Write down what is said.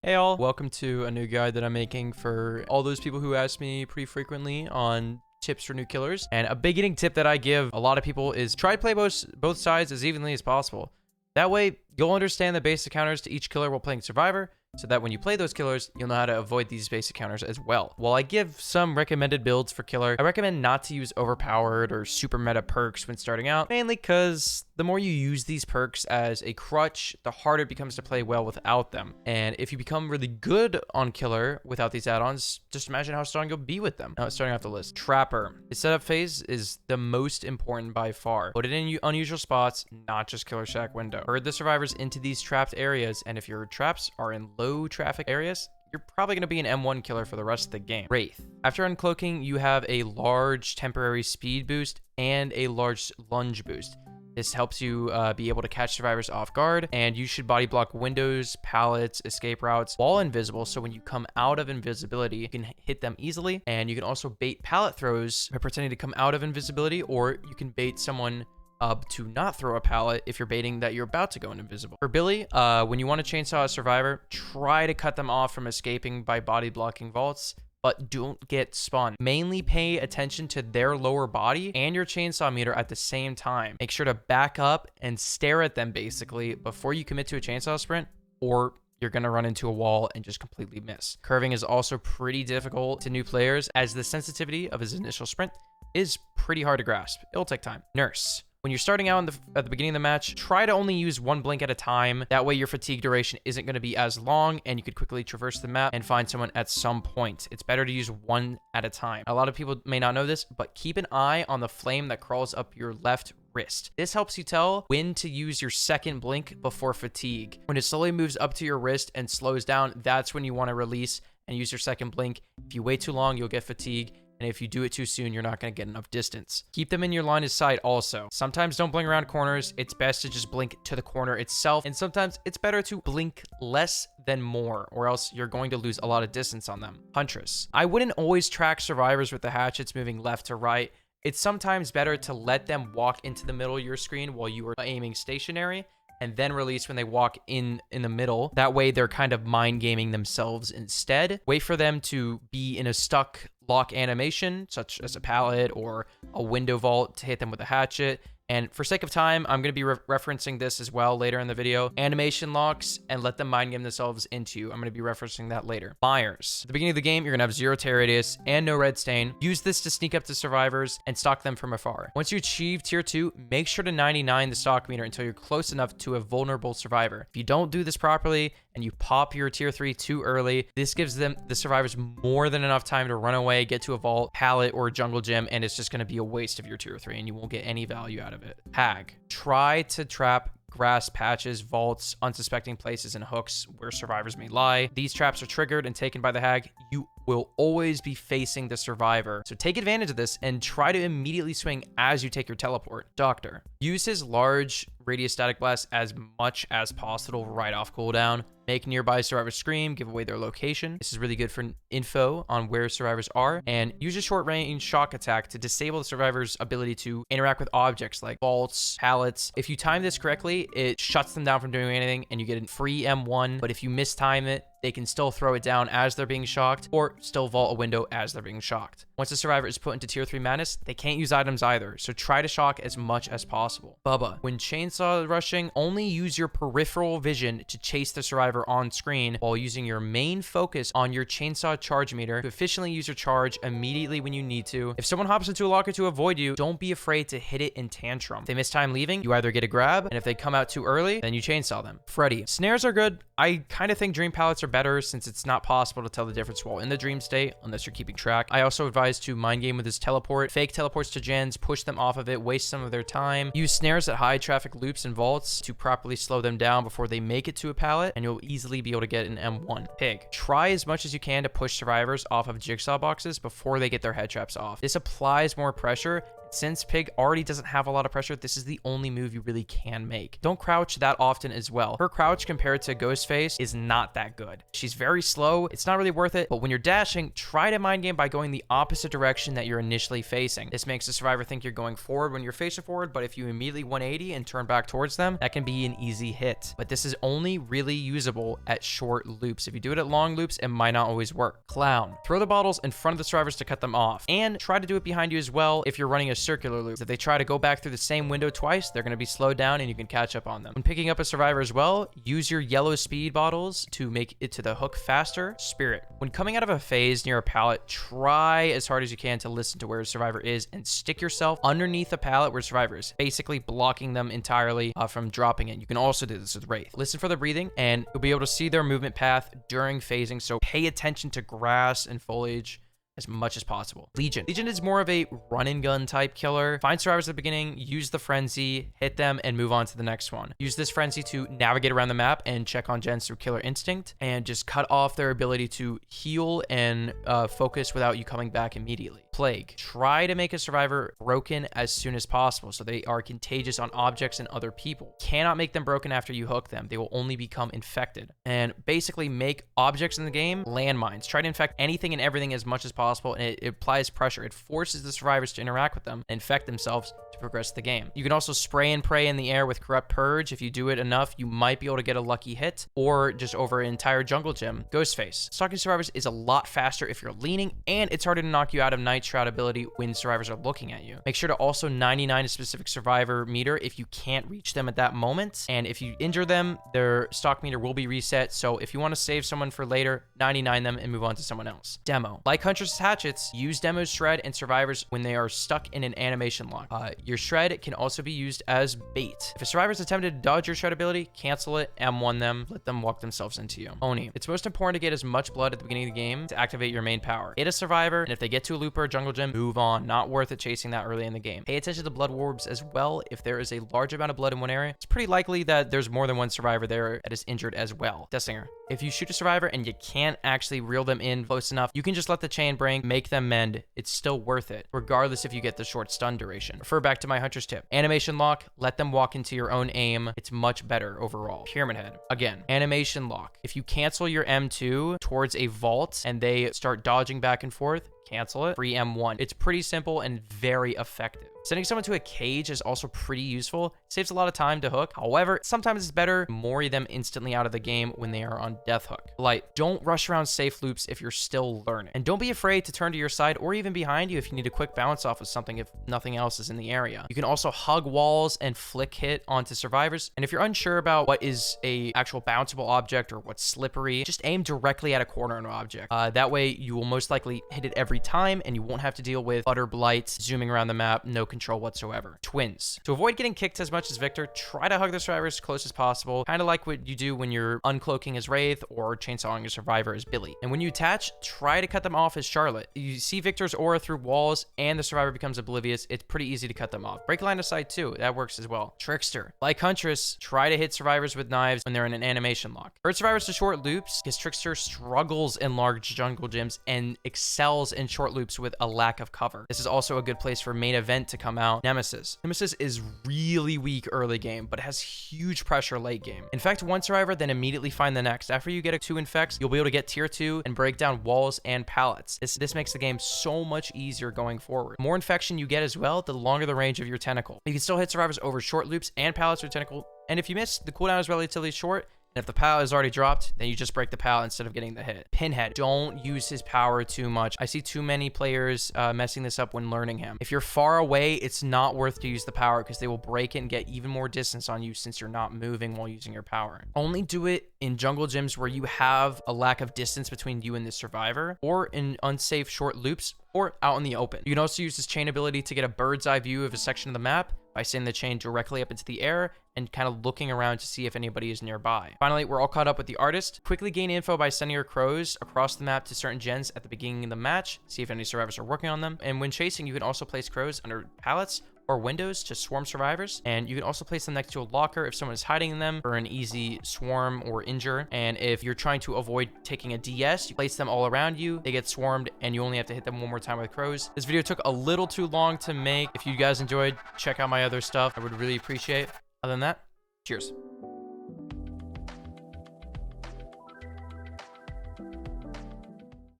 Hey all, welcome to a new guide that I'm making for all those people who ask me pretty frequently on tips for new killers. And a beginning tip that I give a lot of people is try to play both sides as evenly as possible. That way, you'll understand the basic counters to each killer while playing Survivor, so that when you play those killers, you'll know how to avoid these basic counters as well. While I give some recommended builds for killer, I recommend not to use overpowered or super meta perks when starting out, mainly because the more you use these perks as a crutch, the harder it becomes to play well without them. And if you become really good on killer without these add-ons, just imagine how strong you'll be with them. Now, starting off the list. Trapper. The setup phase is the most important by far. Put it in unusual spots, not just killer shack window. Herd the survivors into these trapped areas, and if your traps are in low traffic areas, you're probably going to be an M1 killer for the rest of the game. Wraith. After uncloaking, you have a large temporary speed boost and a large lunge boost. This helps you be able to catch survivors off guard, and you should body block windows, pallets, escape routes while invisible, so when you come out of invisibility, you can hit them easily. And you can also bait pallet throws by pretending to come out of invisibility, or you can bait someone to not throw a pallet if you're baiting that you're about to go invisible. For Billy, when you want to chainsaw a survivor, try to cut them off from escaping by body blocking vaults, but don't get spun. Mainly pay attention to their lower body and your chainsaw meter at the same time. Make sure to back up and stare at them basically before you commit to a chainsaw sprint, or you're going to run into a wall and just completely miss. Curving is also pretty difficult to new players, as the sensitivity of his initial sprint is pretty hard to grasp. It'll take time. Nurse. When you're starting out at the beginning of the match, try to only use one blink at a time. That way your fatigue duration isn't going to be as long, and you could quickly traverse the map and find someone at some point. It's better to use one at a time. A lot of people may not know this, but keep an eye on the flame that crawls up your left wrist. This helps you tell when to use your second blink before fatigue. When it slowly moves up to your wrist and slows down, that's when you want to release and use your second blink. If you wait too long, you'll get fatigue. And if you do it too soon, you're not going to get enough distance. Keep them in your line of sight also. Sometimes don't blink around corners. It's best to just blink to the corner itself. And sometimes it's better to blink less than more, or else you're going to lose a lot of distance on them. Huntress. I wouldn't always track survivors with the hatchets moving left to right. It's sometimes better to let them walk into the middle of your screen while you are aiming stationary, and then release when they walk in the middle. That way they're kind of mind gaming themselves instead. Wait for them to be in a stuck lock animation, such as a pallet or a window vault, to hit them with a hatchet. And for sake of time, I'm going to be referencing this as well later in the video. Animation locks, and let them mind game themselves into you. I'm going to be referencing that later. Fires. At the beginning of the game, you're going to have 0 tear radius and no red stain. Use this to sneak up to survivors and stalk them from afar. Once you achieve tier 2, make sure to 99 the stalk meter until you're close enough to a vulnerable survivor. If you don't do this properly and you pop your tier 3 too early, this gives them, the survivors, more than enough time to run away, get to a vault, pallet, or a jungle gym, and it's just going to be a waste of your tier 3 and you won't get any value out of it. Hag. Try to trap grass patches, vaults, unsuspecting places, and hooks where survivors may lie. These traps are triggered and taken by the hag. You will always be facing the survivor, so take advantage of this and try to immediately swing as you take your teleport. Doctor. Use his large radius static blast as much as possible right off cooldown. Make nearby survivors scream, give away their location. This is really good for info on where survivors are. And use a short range shock attack to disable the survivor's ability to interact with objects like vaults, pallets. If you time this correctly, it shuts them down from doing anything and you get a free M1. But if you mistime it, they can still throw it down as they're being shocked, or still vault a window as they're being shocked. Once the survivor is put into tier 3 madness, they can't use items either, so try to shock as much as possible. Bubba. When chainsaw rushing, only use your peripheral vision to chase the survivor on screen while using your main focus on your chainsaw charge meter to efficiently use your charge immediately when you need to. If someone hops into a locker to avoid you, don't be afraid to hit it in tantrum. If they miss time leaving, you either get a grab, and if they come out too early, then you chainsaw them. Freddy. Snares are good. I kind of think dream pallets are better, since it's not possible to tell the difference while in the dream state unless you're keeping track. I also advise to mind game with his teleport. Fake teleports to gens, push them off of it, waste some of their time. Use snares at high traffic loops and vaults to properly slow them down before they make it to a pallet, and you'll easily be able to get an M1. Pig. Try as much as you can to push survivors off of jigsaw boxes before they get their head traps off. This applies more pressure Since Pig already doesn't have a lot of pressure, this is the only move you really can make. Don't crouch that often as well. Her crouch compared to Ghostface is not that good. She's very slow. It's not really worth it, but when you're dashing, try to mind game by going the opposite direction that you're initially facing. This makes the survivor think you're going forward when you're facing forward, but if you immediately 180 and turn back towards them, that can be an easy hit. But this is only really usable at short loops. If you do it at long loops, it might not always work. Clown. Throw the bottles in front of the survivors to cut them off, and try to do it behind you as well if you're running a circular loop. If they try to go back through the same window twice, they're going to be slowed down and you can catch up on them. When picking up a survivor as well, use your yellow speed bottles to make it to the hook faster. Spirit. When coming out of a phase near a pallet, try as hard as you can to listen to where a survivor is and stick yourself underneath the pallet where survivor is, basically blocking them entirely from dropping it. You can also do this with Wraith. Listen for the breathing and you'll be able to see their movement path during phasing, so pay attention to grass and foliage as much as possible. Legion. Legion is more of a run and gun type killer. Find survivors at the beginning, use the frenzy, hit them, and move on to the next one. Use this frenzy to navigate around the map and check on gens through killer instinct, and just cut off their ability to heal and focus without you coming back immediately. Plague. Try to make a survivor broken as soon as possible so they are contagious on objects and other people. Cannot make them broken after you hook them. They will only become infected. And basically make objects in the game landmines. Try to infect anything and everything as much as possible, and it applies pressure. It forces the survivors to interact with them and infect themselves to progress the game. You can also spray and pray in the air with Corrupt Purge. If you do it enough, you might be able to get a lucky hit, or just over an entire jungle gym. Ghostface. Stalking survivors is a lot faster if you're leaning, and it's harder to knock you out of Night Shroud ability when survivors are looking at you. Make sure to also 99 a specific survivor meter if you can't reach them at that moment, and if you injure them, their stock meter will be reset, so if you want to save someone for later, 99 them and move on to someone else. Demo. Like Huntress hatchets, use Demo's shred and survivors when they are stuck in an animation lock. Your shred can also be used as bait. If a survivor's attempted to dodge your shred ability, cancel it, M1 them, let them walk themselves into you. Oni. It's most important to get as much blood at the beginning of the game to activate your main power. Hit a survivor, and if they get to a loop or a jungle gym, move on. Not worth it chasing that early in the game. Pay attention to blood orbs as well. If there is a large amount of blood in one area, it's pretty likely that there's more than one survivor there that is injured as well. Deathslinger. If you shoot a survivor and you can't actually reel them in close enough, you can just let the chain break, make them mend. It's still worth it, regardless if you get the short stun duration. Refer back to my Huntress tip. Animation lock, let them walk into your own aim. It's much better overall. Pyramidhead. Again, animation lock. If you cancel your M2 towards a vault and they start dodging back and forth, cancel it. Free M1. It's pretty simple and very effective. Sending someone to a cage is also pretty useful. It saves a lot of time to hook. However, sometimes it's better to mori them instantly out of the game when they are on death hook. Blight. Don't rush around safe loops if you're still learning. And don't be afraid to turn to your side or even behind you if you need a quick bounce off of something if nothing else is in the area. You can also hug walls and flick hit onto survivors. And if you're unsure about what is a actual bounceable object or what's slippery, just aim directly at a corner of an object. That way you will most likely hit it every time and you won't have to deal with utter blight, zooming around the map, no control whatsoever. Twins. To avoid getting kicked as much as Victor, try to hug the survivor as close as possible, kind of like what you do when you're uncloaking as Wraith or chainsawing a survivor as Billy. And when you attach, try to cut them off as Charlotte. You see Victor's aura through walls and the survivor becomes oblivious. It's pretty easy to cut them off. Break line of sight too. That works as well. Trickster. Like Huntress, try to hit survivors with knives when they're in an animation lock. Hurt survivors to short loops because Trickster struggles in large jungle gyms and excels in short loops with a lack of cover. This is also a good place for main event to come out. Nemesis. Nemesis is really weak early game, but has huge pressure late game. Infect one survivor, then immediately find the next. After you get a 2 infects, you'll be able to get tier 2 and break down walls and pallets. This makes the game so much easier going forward. The more infection you get as well, the longer the range of your tentacle. You can still hit survivors over short loops and pallets with tentacle, and if you miss, the cooldown is relatively short. And if the pallet is already dropped, then you just break the pallet instead of getting the hit. Pinhead. Don't use his power too much. I see too many players messing this up when learning him. If you're far away, it's not worth to use the power because they will break it and get even more distance on you since you're not moving while using your power. Only do it in jungle gyms where you have a lack of distance between you and the survivor, or in unsafe short loops, or out in the open. You can also use this chain ability to get a bird's eye view of a section of the map by sending the chain directly up into the air and kind of looking around to see if anybody is nearby. Finally, we're all caught up with the artist. Quickly gain info by sending your crows across the map to certain gens at the beginning of the match, see if any survivors are working on them. And when chasing, you can also place crows under pallets or windows to swarm survivors, and you can also place them next to a locker if someone is hiding in them for an easy swarm or injure. And if you're trying to avoid taking a DS, you place them all around you, they get swarmed, and you only have to hit them one more time with crows. This video took a little too long to make. If you guys enjoyed, check out my other stuff. I would really appreciate it. Other than that, cheers.